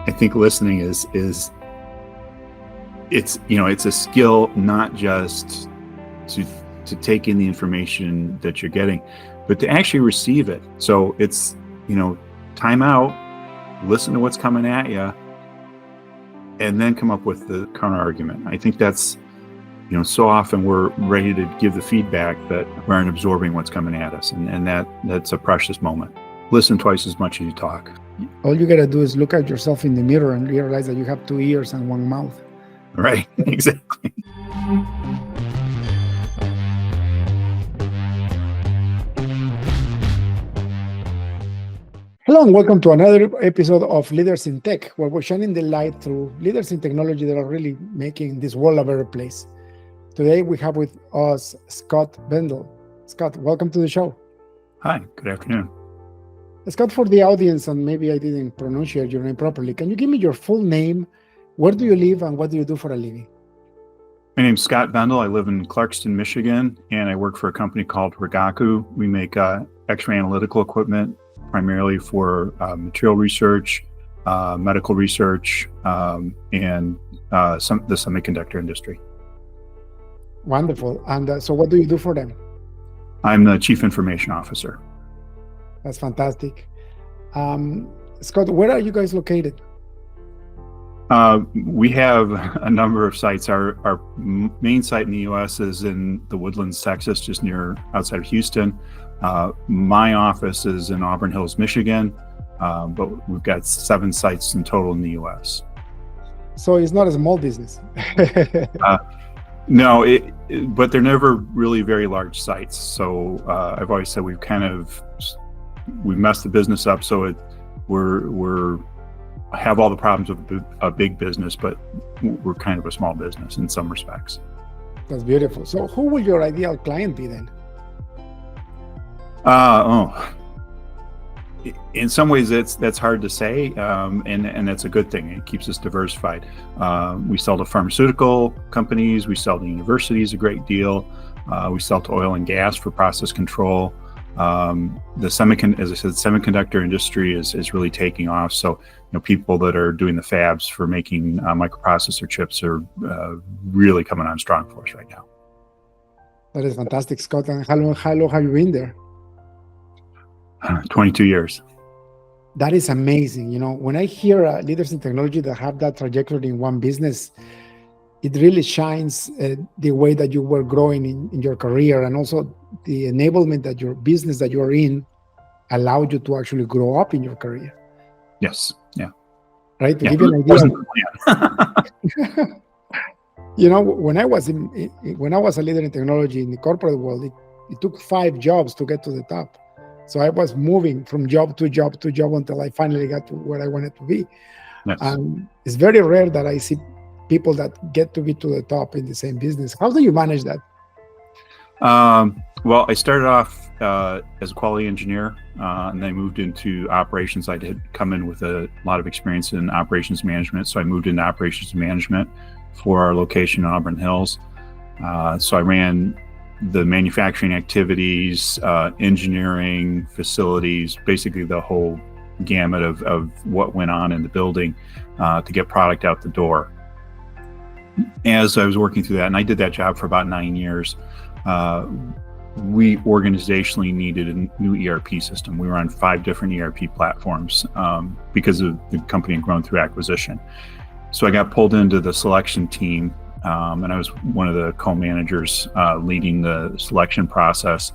I think listening is it's a skill, not just to take in the information that you're getting, but to actually receive it. So it's, time out, listen to what's coming at you, and then come up with the counter argument. I think that's, so often we're ready to give the feedback, but we aren't absorbing what's coming at us. And that's a precious moment. Listen twice as much as you talk. All you got to do is look at yourself in the mirror and realize that you have 2 ears and 1 mouth. Right, exactly. Hello and welcome to another episode of Leaders in Tech, where we're shining the light through leaders in technology that are really making this world a better place. Today we have with us Scott Bendle. Scott, welcome to the show. Hi, good afternoon. Scott, for the audience, and maybe I didn't pronounce your name properly, can you give me your full name? Where do you live and what do you do for a living? My name's Scott Bendle. I live in Clarkston, Michigan, and I work for a company called Rigaku. We make X-ray analytical equipment, primarily for material research, medical research, and the semiconductor industry. Wonderful. And so what do you do for them? I'm the Chief Information Officer. That's fantastic. Scott, where are you guys located? We have a number of sites. Our main site in the U.S. is in the Woodlands, Texas, just outside of Houston. My office is in Auburn Hills, Michigan, but we've got 7 sites in total in the U.S. So it's not a small business. No, but they're never really very large sites. So I've always said we've messed the business up. So we're have all the problems of a big business, but we're kind of a small business in some respects. That's beautiful. So who will your ideal client be then? In some ways that's hard to say, and that's a good thing. It keeps us diversified. We sell to pharmaceutical companies, we sell to universities a great deal, we sell to oil and gas for process control. As I said, semiconductor industry is really taking off. So, people that are doing the fabs for making microprocessor chips are really coming on strong for us right now. That is fantastic, Scott. And how long have you been there? 22 years. That is amazing. When I hear leaders in technology that have that trajectory in one business, it really shines the way that you were growing in your career, and also the enablement that your business that you're in allowed you to actually grow up in your career. Yes. Yeah. Right. To yeah, give you an idea. Wasn't the plan. When I was a leader in technology in the corporate world, it took 5 jobs to get to the top. So I was moving from job to job to job until I finally got to where I wanted to be. Yes. It's very rare that I see people that get to be to the top in the same business. How do you manage that? Well, I started off as a quality engineer, and then I moved into operations. I did come in with a lot of experience in operations management, so I moved into operations management for our location in Auburn Hills. So I ran the manufacturing activities, engineering, facilities, basically the whole gamut of what went on in the building to get product out the door. As I was working through that, and I did that job for about 9 years, we organizationally needed a new ERP system. We were on 5 different ERP platforms because of the company had grown through acquisition. So I got pulled into the selection team, and I was one of the co-managers leading the selection process.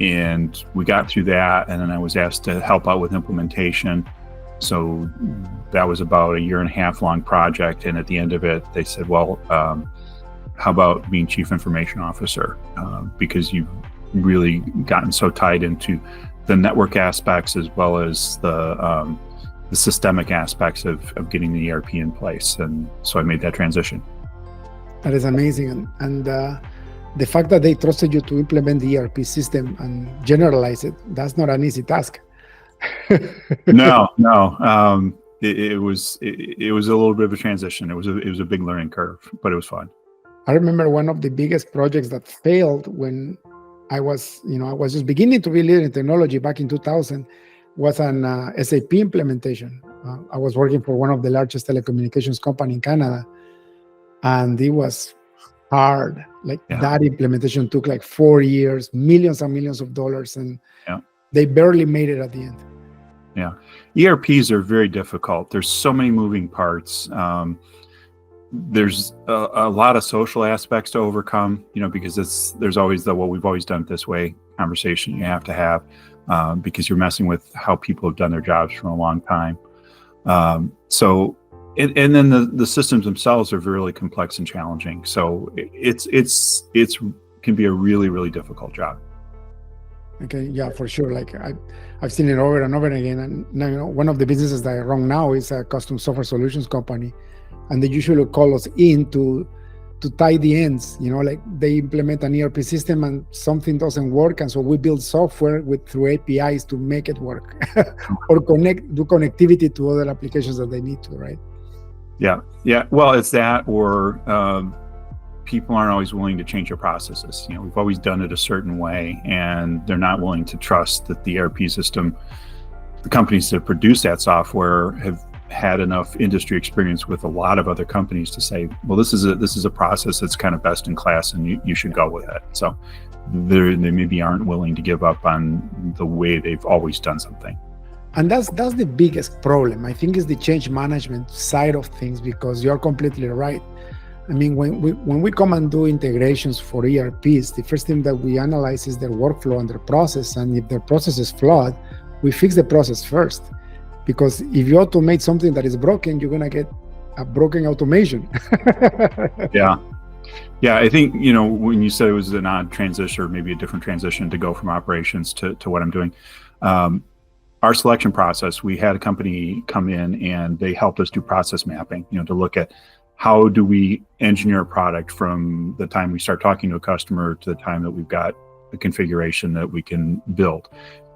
And we got through that, and then I was asked to help out with implementation. So that was about a 1.5 year long project. And at the end of it, they said, well, how about being Chief Information Officer? Because you've really gotten so tied into the network aspects as well as the systemic aspects of getting the ERP in place. And so I made that transition. That is amazing. And the fact that they trusted you to implement the ERP system and generalize it, that's not an easy task. No. It was a little bit of a transition. It was a big learning curve, but it was fun. I remember one of the biggest projects that failed when I was just beginning to be leader in technology back in 2000. was an SAP implementation. I was working for one of the largest telecommunications company in Canada, and it was hard. Like that implementation took like 4 years, millions and millions of dollars, and they barely made it at the end. Yeah, ERPs are very difficult. There's so many moving parts. There's a lot of social aspects to overcome, because there's always the, well, we've always done it this way conversation you have to have, because you're messing with how people have done their jobs for a long time. And then the systems themselves are really complex and challenging. So it's can be a really, really difficult job. Okay, yeah, for sure. Like I've seen it over and over again. And now, one of the businesses that I run now is a custom software solutions company, and they usually call us in to tie the ends. Like they implement an ERP system and something doesn't work, and so we build software through APIs to make it work, or do connectivity to other applications that they need to, right? Yeah. Well, it's that, or people aren't always willing to change their processes. We've always done it a certain way, and they're not willing to trust that the ERP system, the companies that produce that software, have had enough industry experience with a lot of other companies to say, well, this is a process that's kind of best in class, and you should go with it. So they maybe aren't willing to give up on the way they've always done something. And that's the biggest problem, I think, is the change management side of things, because you're completely right. I mean, when we come and do integrations for ERPs, the first thing that we analyze is their workflow and their process. And if their process is flawed, we fix the process first. Because if you automate something that is broken, you're going to get a broken automation. Yeah. I think, when you said it was an odd transition, or maybe a different transition to go from operations to what I'm doing, our selection process, we had a company come in and they helped us do process mapping, to look at how do we engineer a product from the time we start talking to a customer to the time that we've got a configuration that we can build.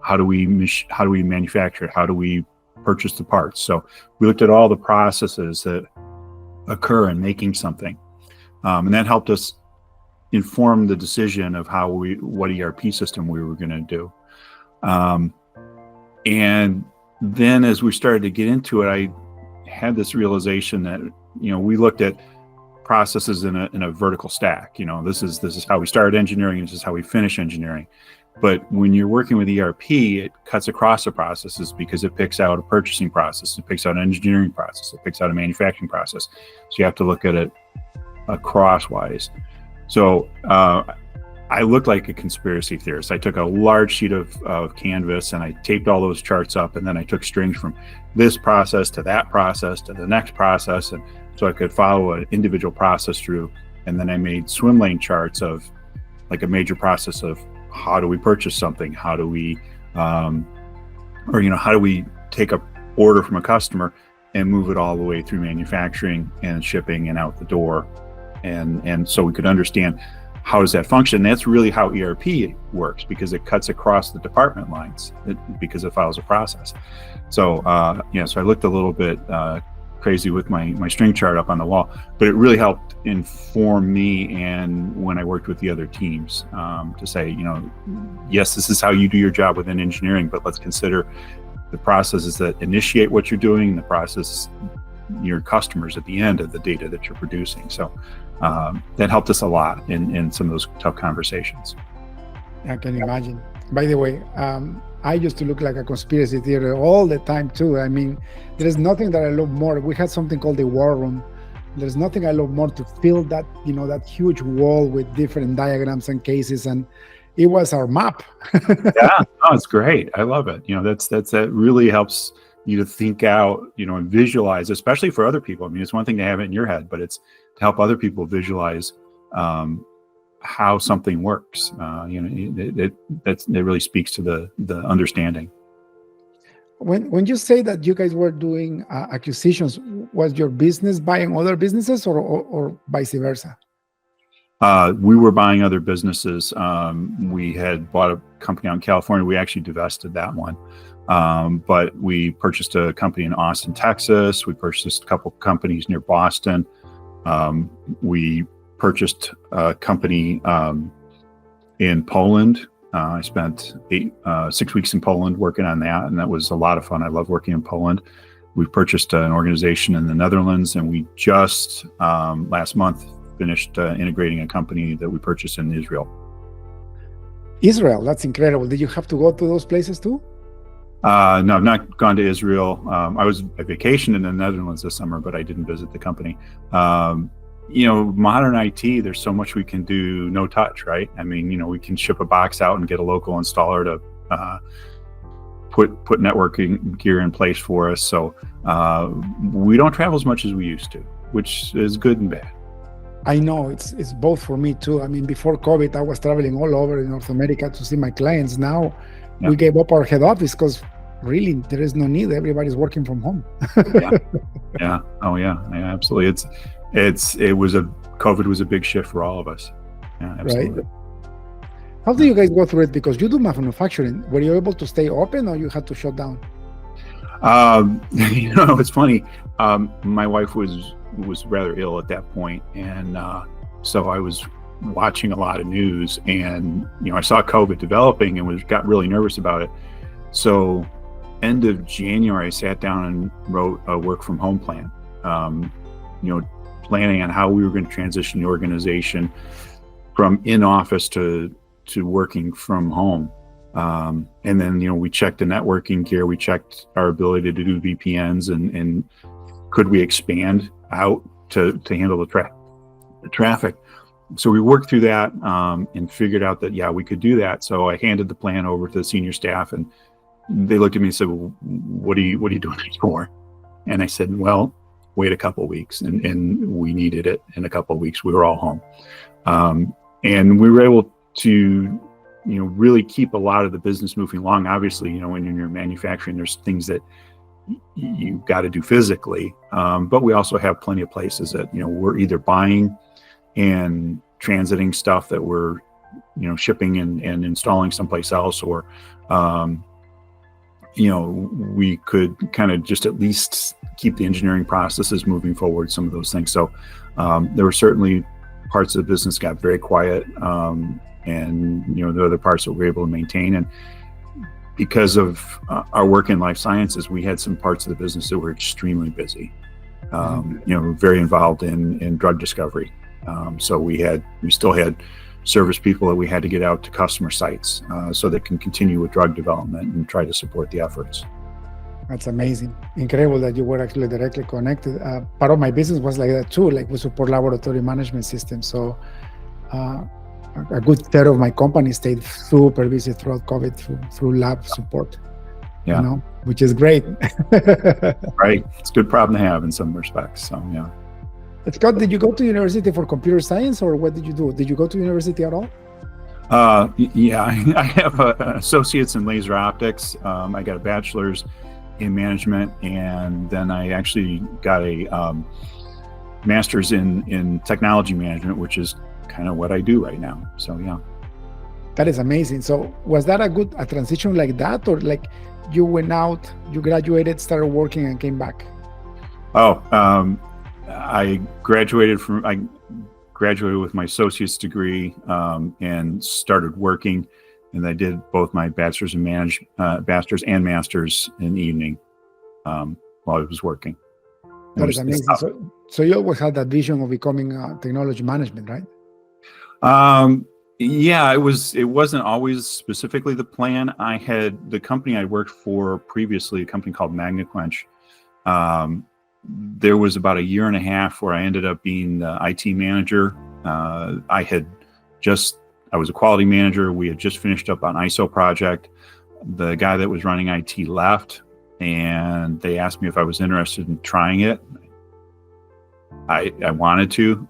How do we manufacture it? How do we purchase the parts? So we looked at all the processes that occur in making something, and that helped us inform the decision of what ERP system we were going to do. And then as we started to get into it, I had this realization that, we looked at processes in a vertical stack. This is how we started engineering, this is how we finish engineering. But when you're working with ERP, it cuts across the processes, because it picks out a purchasing process, it picks out an engineering process, it picks out a manufacturing process. So you have to look at it crosswise. So I looked like a conspiracy theorist. I took a large sheet of canvas and I taped all those charts up, and then I took strings from this process to that process to the next process, and so I could follow an individual process through. And then I made swim lane charts of like a major process of how do we purchase something, how do we how do we take a order from a customer and move it all the way through manufacturing and shipping and out the door, and so we could understand how does that function. That's really how ERP works, because it cuts across the department lines, because it follows a process. So so I looked a little bit crazy with my string chart up on the wall, but it really helped inform me, and when I worked with the other teams, to say, yes, this is how you do your job within engineering, but let's consider the processes that initiate what you're doing, the process your customers at the end of the data that you're producing. So that helped us a lot in some of those tough conversations. I can imagine. By the way, I used to look like a conspiracy theory all the time too. I mean, there's nothing that I love more. We had something called the war room. There's nothing I love more to fill that, that huge wall with different diagrams and cases, and it was our map. Yeah, it's great. I love it. That really helps you to think out, and visualize, especially for other people. I mean, it's one thing to have it in your head, but it's to help other people visualize how something works. It really speaks to the understanding. When you say that you guys were doing acquisitions, was your business buying other businesses or vice versa? We were buying other businesses. We had bought a company out in California. We actually divested that one. But we purchased a company in Austin, Texas. We purchased a couple companies near Boston. We purchased a company in Poland. I spent 6 weeks in Poland working on that, and that was a lot of fun. I love working in Poland. We purchased an organization in the Netherlands, and we just last month finished integrating a company that we purchased in Israel. Israel, that's incredible. Did you have to go to those places too? No, I've not gone to Israel. I was on vacation in the Netherlands this summer, but I didn't visit the company. Modern IT, there's so much we can do no touch, right? I mean, we can ship a box out and get a local installer to put networking gear in place for us. So we don't travel as much as we used to, which is good and bad. I know it's both for me too. I mean, before COVID, I was traveling all over in North America to see my clients. Now we gave up our head office because really there is no need. Everybody's working from home. Yeah. Oh yeah. Yeah, absolutely. COVID was a big shift for all of us. Yeah, absolutely. Right. How do you guys go through it? Because you do manufacturing. Were you able to stay open or you had to shut down? It's funny. My wife was rather ill at that point, and so I was watching a lot of news, and I saw COVID developing and got really nervous about it. So end of January, I sat down and wrote a work from home plan. Planning on how we were going to transition the organization from in office to working from home. And then, we checked the networking gear, we checked our ability to do VPNs and could we expand out to handle the traffic. So we worked through that and figured out that, we could do that. So I handed the plan over to the senior staff, and they looked at me and said, well, what are you doing this for? And I said, well, wait a couple of weeks. And we needed it. In a couple of weeks, we were all home. And we were able to, really keep a lot of the business moving along. Obviously, when you're manufacturing, there's things that you've got to do physically. But we also have plenty of places that, we're either buying and transiting stuff that we're, shipping and installing someplace else, or, we could kind of just at least keep the engineering processes moving forward, some of those things. So there were certainly parts of the business got very quiet, and the other parts that we were able to maintain. And because of our work in life sciences, we had some parts of the business that were extremely busy, very involved in drug discovery. So we still had service people that we had to get out to customer sites so they can continue with drug development and try to support the efforts. That's amazing. Incredible that you were actually directly connected. Part of my business was like that too, like we support laboratory management systems. So a good third of my company stayed super busy throughout COVID through lab support, which is great. Right. It's a good problem to have in some respects. So, yeah. Scott, did you go to university for computer science, or what did you do? Did you go to university at all? Yeah, I have an associate's in laser optics. I got a bachelor's in management, and then I actually got a master's in technology management, which is kind of what I do right now. So, yeah. That is amazing. So was that a transition like that, or like you went out, you graduated, started working, and came back? I graduated with my associate's degree and started working, and I did both my bachelor's and masters in the evening while I was working. That is amazing. So you always had that vision of becoming technology management, right? Yeah, it wasn't always specifically the plan. I had the company I worked for previously, a company called MagnaQuench. There was about a year and a half where I ended up being the IT manager. I was a quality manager. We had just finished up an ISO project. The guy that was running IT left, and they asked me if I was interested in trying it. I wanted to,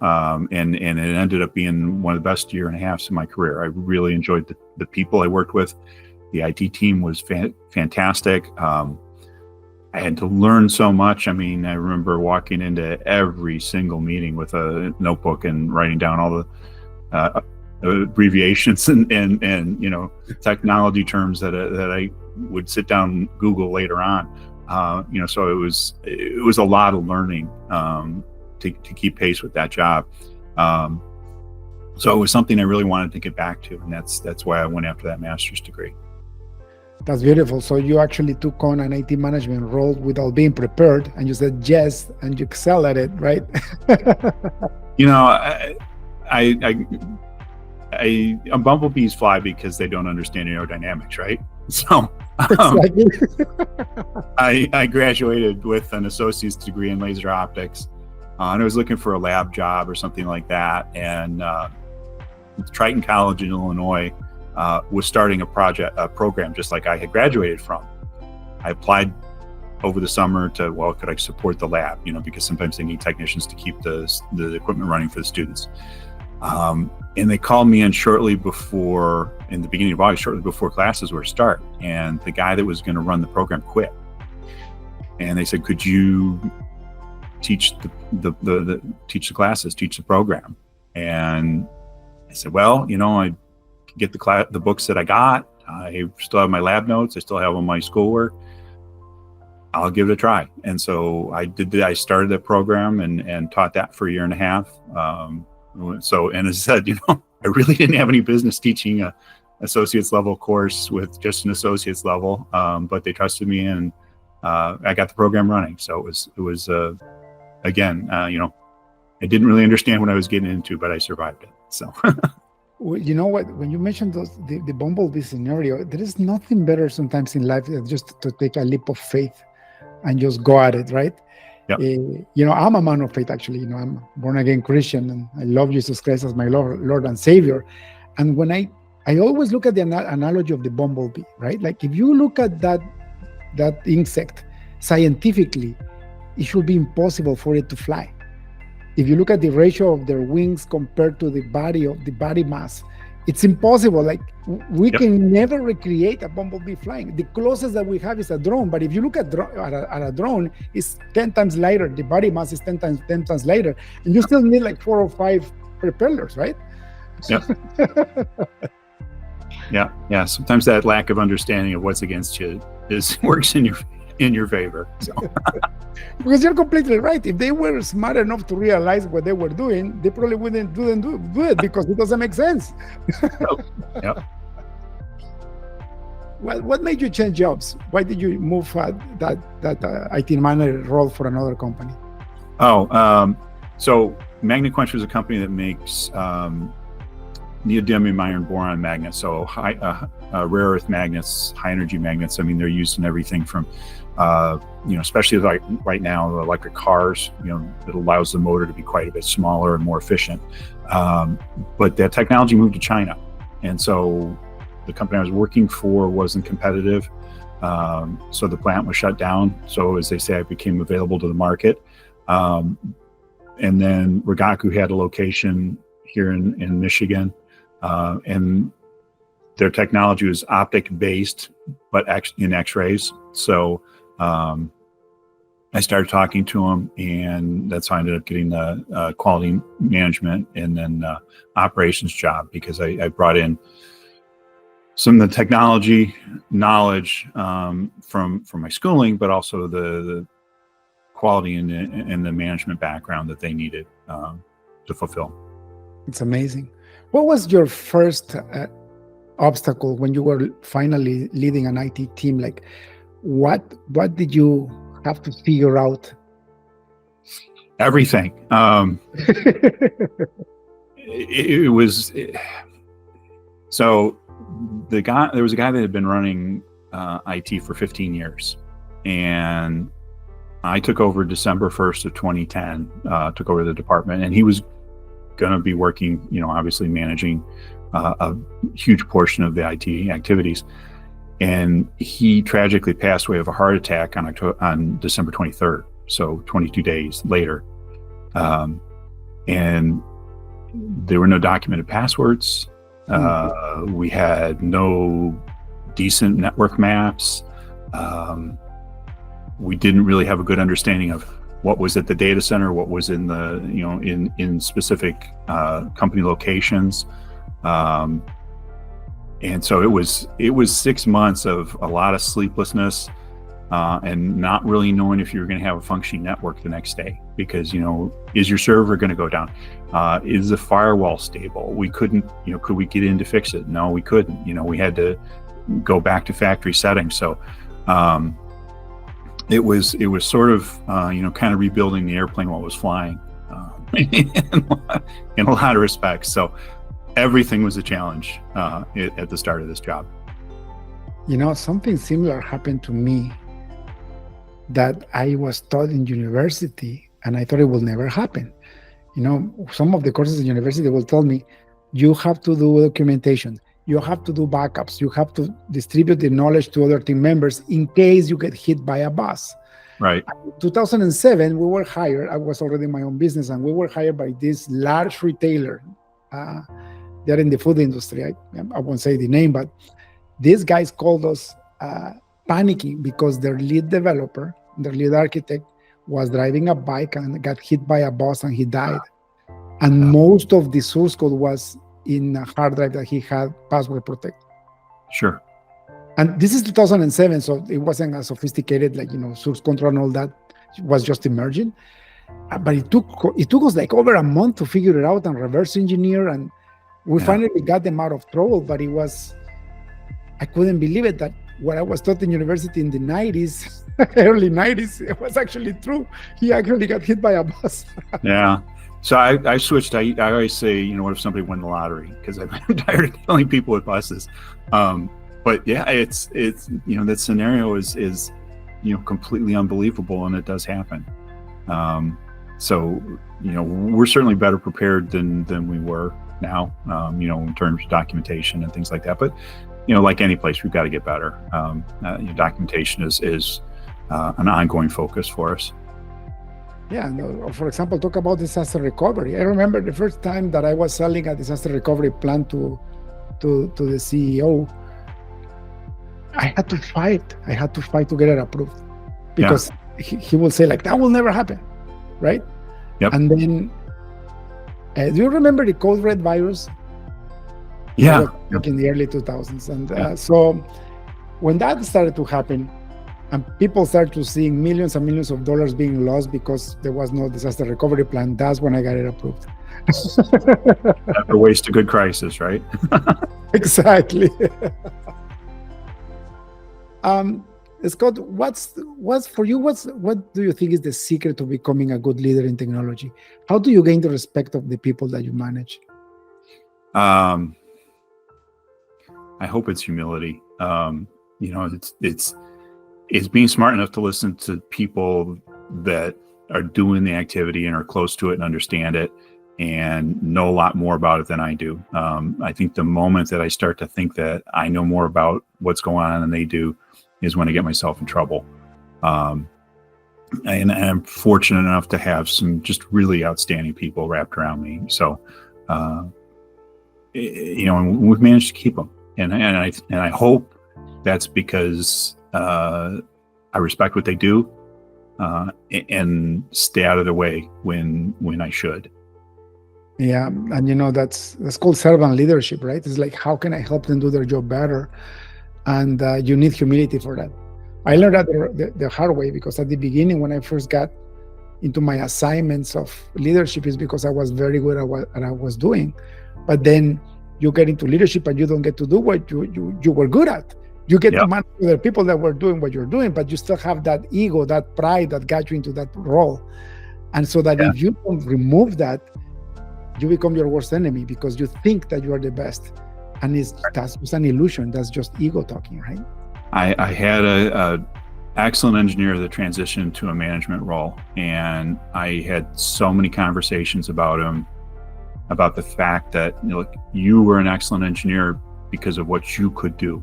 and it ended up being one of the best year and a half of my career. I really enjoyed the people I worked with. The IT team was fantastic. I had to learn so much. I mean, I remember walking into every single meeting with a notebook and writing down all the abbreviations and technology terms that I would sit down and Google later on. So it was a lot of learning to keep pace with that job. So it was something I really wanted to get back to, and that's why I went after that master's degree. That's beautiful. So you actually took on an IT management role without being prepared, and you said yes, and you excel at it, right? You know, bumblebees fly because they don't understand aerodynamics, right? So Exactly. I graduated with an associate's degree in laser optics, and I was looking for a lab job or something like that. And Triton College in Illinois was starting a program just like I had graduated from. I applied over the summer to, well, could I support the lab? You know, because sometimes they need technicians to keep the equipment running for the students. And they called me in in the beginning of August, shortly before classes were to start. And the guy that was going to run the program quit. And they said, could you teach teach the classes, teach the program? And I said, well, you know, I get the books that I got. I still have my lab notes. I still have all my schoolwork. I'll give it a try. And so I did that. I started that program and taught that for a year and a half. And as I said, you know, I really didn't have any business teaching a associate's level course with just an associate's level, but they trusted me, and I got the program running. So it was again, you know, I didn't really understand what I was getting into, but I survived it. So. Well, you know what? When you mentioned the bumblebee scenario, there is nothing better sometimes in life than just to take a leap of faith and just go at it, right? Yep. You know, I'm a man of faith, actually. You know, I'm born again Christian, and I love Jesus Christ as my Lord and Savior. And when I always look at the analogy of the bumblebee, right? Like if you look at that insect scientifically, it should be impossible for it to fly. If you look at the ratio of their wings compared to the body mass, it's impossible. Like we can never recreate a bumblebee flying. The closest that we have is a drone. But if you look at a drone, it's 10 times lighter. The body mass is 10 times lighter, and you still need like 4 or 5 propellers, right? Yeah. Yeah. Sometimes that lack of understanding of what's against you works in your favor. So. Because you're completely right. If they were smart enough to realize what they were doing, they probably wouldn't do it because it doesn't make sense. Yep. Well, what made you change jobs? Why did you move that IT manager role for another company? So MagnaQuench was a company that makes neodymium iron boron magnets, so rare earth magnets, high energy magnets. I mean, they're used in everything from you know, especially like right now, electric cars, you know, it allows the motor to be quite a bit smaller and more efficient. But that technology moved to China. And so the company I was working for wasn't competitive. So the plant was shut down. So as they say, I became available to the market. And then Rigaku had a location here in Michigan. And their technology was optic based, but in X-rays. So I started talking to them, and that's how I ended up getting the quality management and then operations job, because I brought in some of the technology knowledge from my schooling, but also the quality and the management background that they needed to fulfill. It's amazing. What was your first obstacle when you were finally leading an IT team? Like, what did you have to figure out? Everything. So there was a guy that had been running IT for 15 years, and I took over December 1st of 2010, took over the department, and he was going to be working, you know, obviously managing a huge portion of the IT activities. And he tragically passed away of a heart attack on December 23rd, so 22 days later. And there were no documented passwords. We had no decent network maps. We didn't really have a good understanding of what was at the data center, what was in the, you know, in specific company locations. And so it was 6 months of a lot of sleeplessness, and not really knowing if you're going to have a functioning network the next day, because, is your server going to go down? Is the firewall stable? We couldn't, could we get in to fix it? No, we couldn't. We had to go back to factory settings. So it was sort of, kind of rebuilding the airplane while it was flying, in a lot of respects. So everything was a challenge at the start of this job. Something similar happened to me that I was taught in university, and I thought it will never happen. Some of the courses in university will tell me, you have to do documentation, you have to do backups, you have to distribute the knowledge to other team members in case you get hit by a bus. Right. In 2007, we were hired. I was already in my own business, and we were hired by this large retailer. They're in the food industry. I won't say the name, but these guys called us panicking because their lead developer, their lead architect, was driving a bike and got hit by a bus and he died. And most of the source code was in a hard drive that he had password protected. Sure. And this is 2007, so it wasn't as sophisticated, like, source control and all that. It was just emerging. But it took us like over a month to figure it out and reverse engineer, and we finally got them out of trouble. But I couldn't believe it that what I was taught in university in the 90s, early 90s, it was actually true. He actually got hit by a bus. Yeah. So I switched. I always say, what if somebody won the lottery? Because I'm tired of killing people with buses. But yeah, it's that scenario is completely unbelievable, and it does happen. So we're certainly better prepared than we were now, in terms of documentation and things like that. But like any place, we've got to get better. Documentation is an ongoing focus for us. Yeah, for example, talk about disaster recovery. I remember the first time that I was selling a disaster recovery plan to the CEO. I had to fight to get it approved, because he will say, like, that will never happen, right? Yep. And then, do you remember the code red virus? Yeah. Back in the early 2000s. And so when that started to happen, and people started to see millions and millions of dollars being lost because there was no disaster recovery plan, that's when I got it approved. Never waste a good crisis, right? Exactly. Scott, what do you think is the secret to becoming a good leader in technology? How do you gain the respect of the people that you manage? I hope it's humility. It's being smart enough to listen to people that are doing the activity and are close to it and understand it and know a lot more about it than I do. I think the moment that I start to think that I know more about what's going on than they do is when I get myself in trouble. And I'm fortunate enough to have some just really outstanding people wrapped around me. So, and we've managed to keep them. And I hope that's because I respect what they do and stay out of the way when I should. Yeah, and that's called servant leadership, right? It's like, how can I help them do their job better? And you need humility for that. I learned that the hard way, because at the beginning, when I first got into my assignments of leadership, is because I was very good at what I was doing. But then you get into leadership and you don't get to do what you were good at. You get to manage other people that were doing what you're doing, but you still have that ego, that pride that got you into that role. And so that if you don't remove that, you become your worst enemy, because you think that you are the best. And that's just an illusion. That's just ego talking, right? I had a excellent engineer that transitioned to a management role, and I had so many conversations about him, about the fact that, you were an excellent engineer because of what you could do.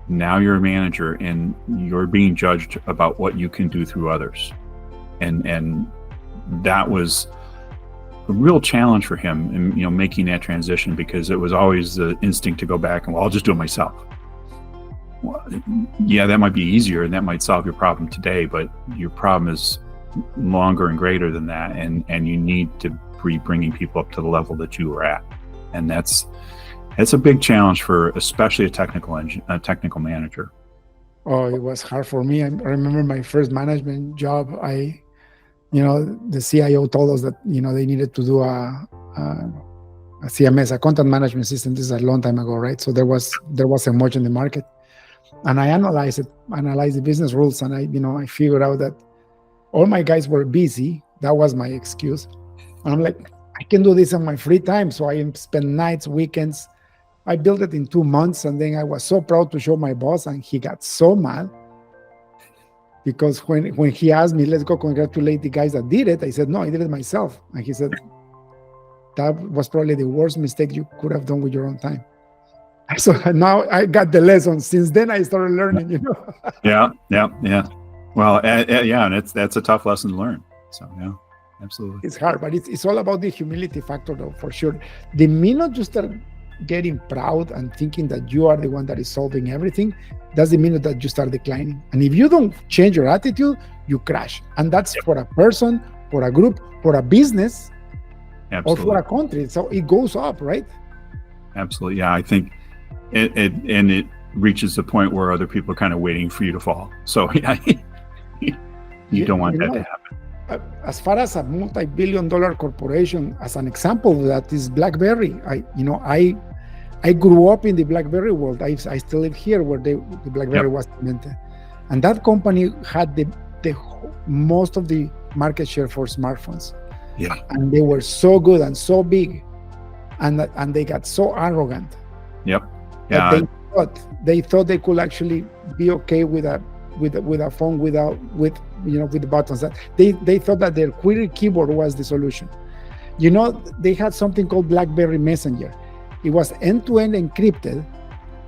Now you're a manager and you're being judged about what you can do through others. And that was a real challenge for him in, making that transition, because it was always the instinct to go back and, well, I'll just do it myself. Well, yeah, that might be easier and that might solve your problem today, but your problem is longer and greater than that. And you need to be bringing people up to the level that you were at. And that's a big challenge for especially a technical manager. Oh, it was hard for me. I remember my first management job. The CIO told us that they needed to do a CMS, a content management system. This is a long time ago, right? So there wasn't much in the market, and I analyzed the business rules, and I figured out that all my guys were busy. That was my excuse, and I'm like, I can do this on my free time. So I spend nights, weekends. I built it in 2 months, and then I was so proud to show my boss, and he got so mad because when he asked me, let's go congratulate the guys that did it, I said, no, I did it myself. And he said, that was probably the worst mistake you could have done with your own time. So now I got the lesson. Since then, I started learning, Yeah. Well, yeah, and that's a tough lesson to learn. So, yeah, absolutely. It's hard, but it's all about the humility factor, though, for sure. The minute you start getting proud and thinking that you are the one that is solving everything, that's the minute that you start declining. And if you don't change your attitude, you crash. And that's for a person, for a group, for a business, absolutely, or for a country. So it goes up, right? Absolutely. Yeah, I think it reaches the point where other people are kind of waiting for you to fall. So yeah, you don't want that to happen. As far as a multi-billion-dollar corporation, as an example, that is BlackBerry. I grew up in the BlackBerry world. I still live here where the BlackBerry was invented, and that company had the most of the market share for smartphones. Yeah, and they were so good and so big, and they got so arrogant. Yep. Yeah. They thought they could actually be okay with a phone with the buttons. That they thought that their query keyboard was the solution. They had something called BlackBerry Messenger. It was end-to-end encrypted,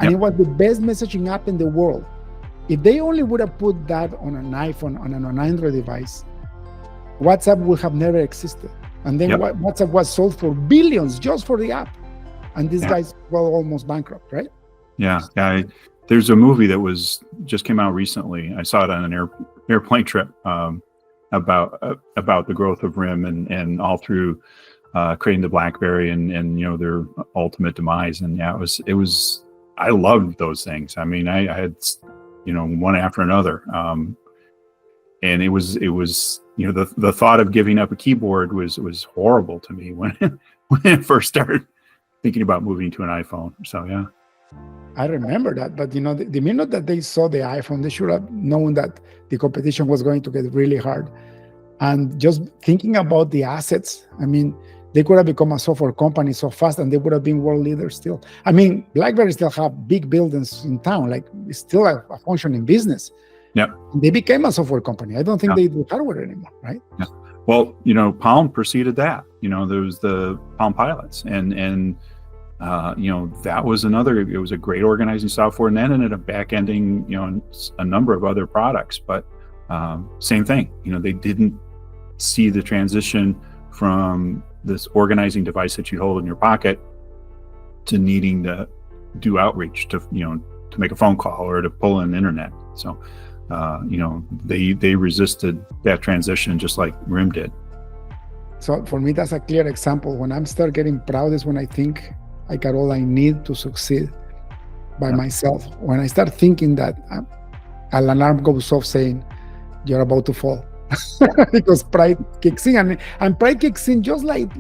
and it was the best messaging app in the world. If they only would have put that on an iPhone, on an Android device, WhatsApp would have never existed. And then WhatsApp was sold for billions just for the app. And these guys were almost bankrupt, right? Yeah. There's a movie that just came out recently. I saw it on an airplane trip about the growth of RIM and all through creating the BlackBerry and their ultimate demise. And it was I loved those things. I mean, I had one after another. And it was the thought of giving up a keyboard was horrible to me when I first started thinking about moving to an iPhone. So yeah, I remember that. But the minute that they saw the iPhone, they should have known that the competition was going to get really hard. And just thinking about the assets, I mean, they could have become a software company so fast, and they would have been world leaders still. I mean, BlackBerry still have big buildings in town, like it's still a functioning business. Yeah, they became a software company. I don't think they do hardware anymore, right? Yeah. Well, Palm preceded that. There was the Palm Pilots, and that was another. It was a great organizing software, and then ended up back-ending a number of other products. But same thing. They didn't see the transition from this organizing device that you hold in your pocket to needing to do outreach to make a phone call or to pull in the internet. So. They resisted that transition just like RIM did. So for me, that's a clear example. When I'm start getting proud is when I think I got all I need to succeed by myself. When I start thinking that an alarm goes off saying you're about to fall, because pride kicks in, and pride kicks in just like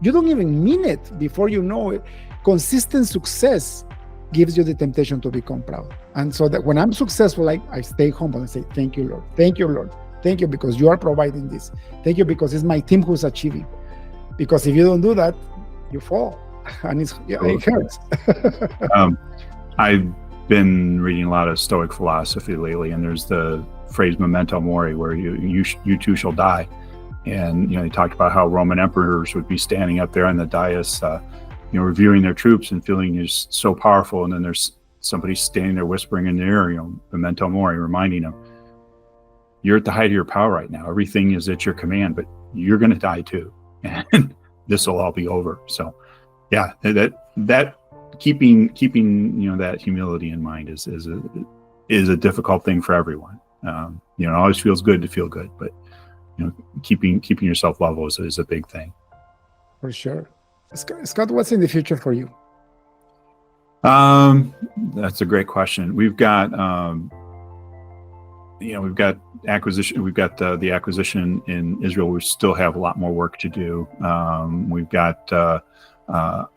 you don't even mean it before you know it. Consistent success gives you the temptation to become proud. And so that when I'm successful, I stay humble and say, thank you, Lord. Thank you, Lord. Thank you because you are providing this. Thank you because it's my team who's achieving. Because if you don't do that, you fall. And it hurts. I've been reading a lot of Stoic philosophy lately, and there's the phrase memento mori, where you too shall die. And they talked about how Roman emperors would be standing up there on the dais reviewing their troops and feeling is so powerful, and then there's somebody standing there whispering in their ear, memento mori, reminding them, you're at the height of your power right now. Everything is at your command, but you're going to die too, and this will all be over. So, yeah, that keeping that humility in mind is a difficult thing for everyone. It always feels good to feel good, but keeping yourself level is a big thing. For sure. Scott, what's in the future for you? That's a great question. We've got we've got acquisition. We've got the acquisition in Israel. We still have a lot more work to do. We've got a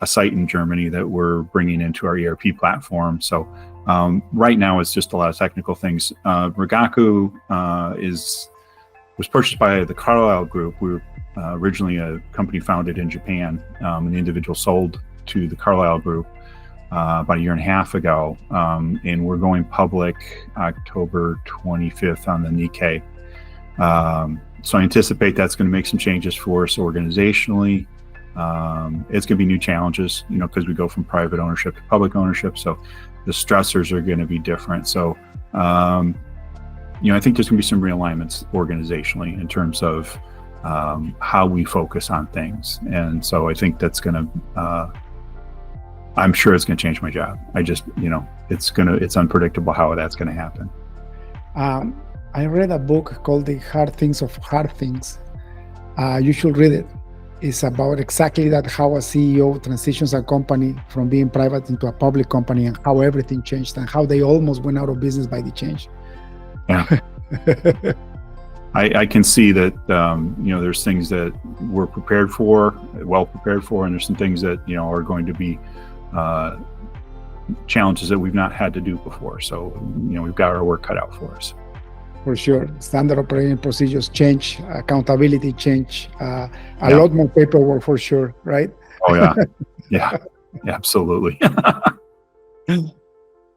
site in Germany that we're bringing into our ERP platform. So right now it's just a lot of technical things. Rigaku was purchased by the Carlyle Group. We were originally a company founded in Japan. An individual sold to the Carlyle Group about a year and a half ago, and we're going public October 25th on the Nikkei. So I anticipate that's going to make some changes for us organizationally. It's going to be new challenges, because we go from private ownership to public ownership. So the stressors are going to be different. So, I think there's going to be some realignments organizationally in terms of how we focus on things. And so I think that's going to, I'm sure it's going to change my job. I just, it's unpredictable how that's going to happen. I read a book called The Hard Things of Hard Things. You should read it. It's about exactly that, how a CEO transitions a company from being private into a public company, and how everything changed, and how they almost went out of business by the change. Yeah. I can see that, there's things that we're well prepared for, and there's some things that, are going to be challenges that we've not had to do before. So, we've got our work cut out for us. For sure. Standard operating procedures change, accountability change, a lot more paperwork for sure, right? Oh, yeah. Yeah, absolutely.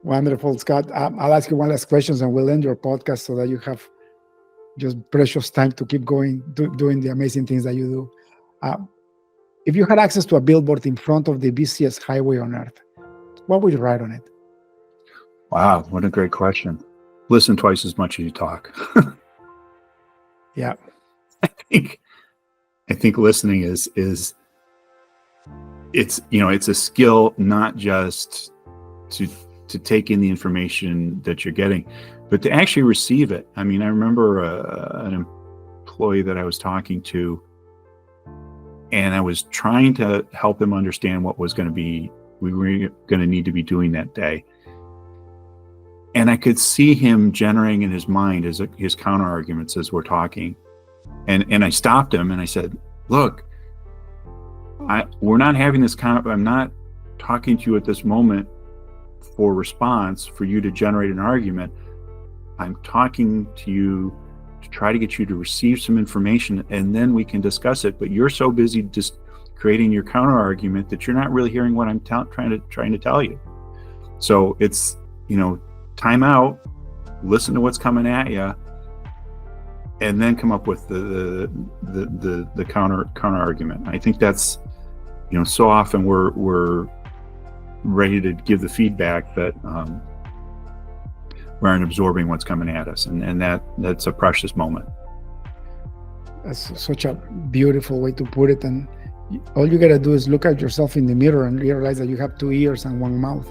Wonderful, Scott. I'll ask you one last question and we'll end your podcast so that you have just precious time to keep going, doing the amazing things that you do. If you had access to a billboard in front of the busiest highway on earth, what would you write on it? Wow, what a great question. Listen twice as much as you talk. Yeah. I think listening is it's a skill, not just to take in the information that you're getting, but to actually receive it. I mean, I remember an employee that I was talking to, and I was trying to help him understand what we were going to need to be doing that day. And I could see him generating in his mind his counter arguments as we're talking. And I stopped him and I said, look, we're not having this I'm not talking to you at this moment for response, for you to generate an argument. I'm talking to you to try to get you to receive some information, and then we can discuss it. But you're so busy just creating your counter argument that you're not really hearing what I'm trying to tell you. So it's, time out, listen to what's coming at you, and then come up with the counter argument. I think that's, so often we're ready to give the feedback, but we aren't absorbing what's coming at us, and that's a precious moment. That's such a beautiful way to put it. And all you gotta do is look at yourself in the mirror and realize that you have 2 ears and 1 mouth.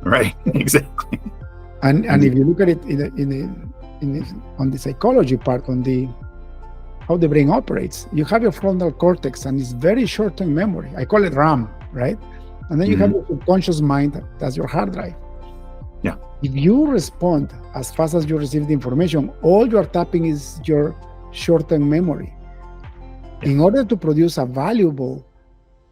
Right. Exactly. And if you look at it on the psychology part, on how the brain operates, you have your frontal cortex, and it's very short-term memory. I call it RAM, right? And then you have your subconscious mind, that's your hard drive. Yeah. If you respond as fast as you receive the information, all you're tapping is your short-term memory. Yeah. In order to produce a valuable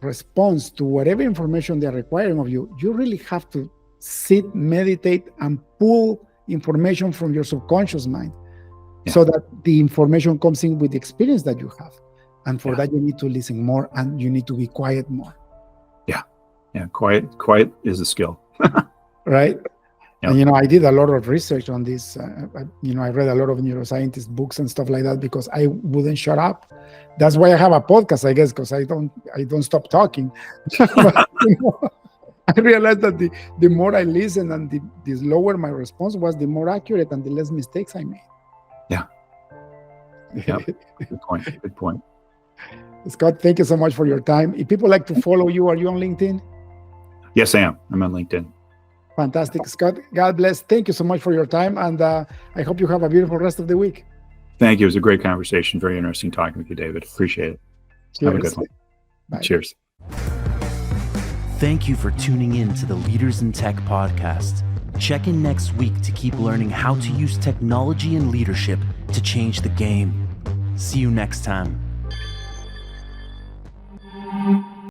response to whatever information they're requiring of you, you really have to sit, meditate, and pull information from your subconscious mind, so that the information comes in with the experience that you have. And for that, you need to listen more, and you need to be quiet more. Yeah. Quiet is a skill. Right. Yep. And, I did a lot of research on this. I read a lot of neuroscientist books and stuff like that, because I wouldn't shut up. That's why I have a podcast, I guess, because I don't stop talking. But, I realized that the more I listened and the slower my response was, the more accurate and the less mistakes I made. Yeah. Good point. Scott, thank you so much for your time. If people like to follow you, are you on LinkedIn? Yes, I am. I'm on LinkedIn. Fantastic. Scott, God bless. Thank you so much for your time. And I hope you have a beautiful rest of the week. Thank you. It was a great conversation. Very interesting talking with you, David. Appreciate it. Cheers. Have a good one. Bye. Cheers. Thank you for tuning in to the Leaders in Tech podcast. Check in next week to keep learning how to use technology and leadership to change the game. See you next time.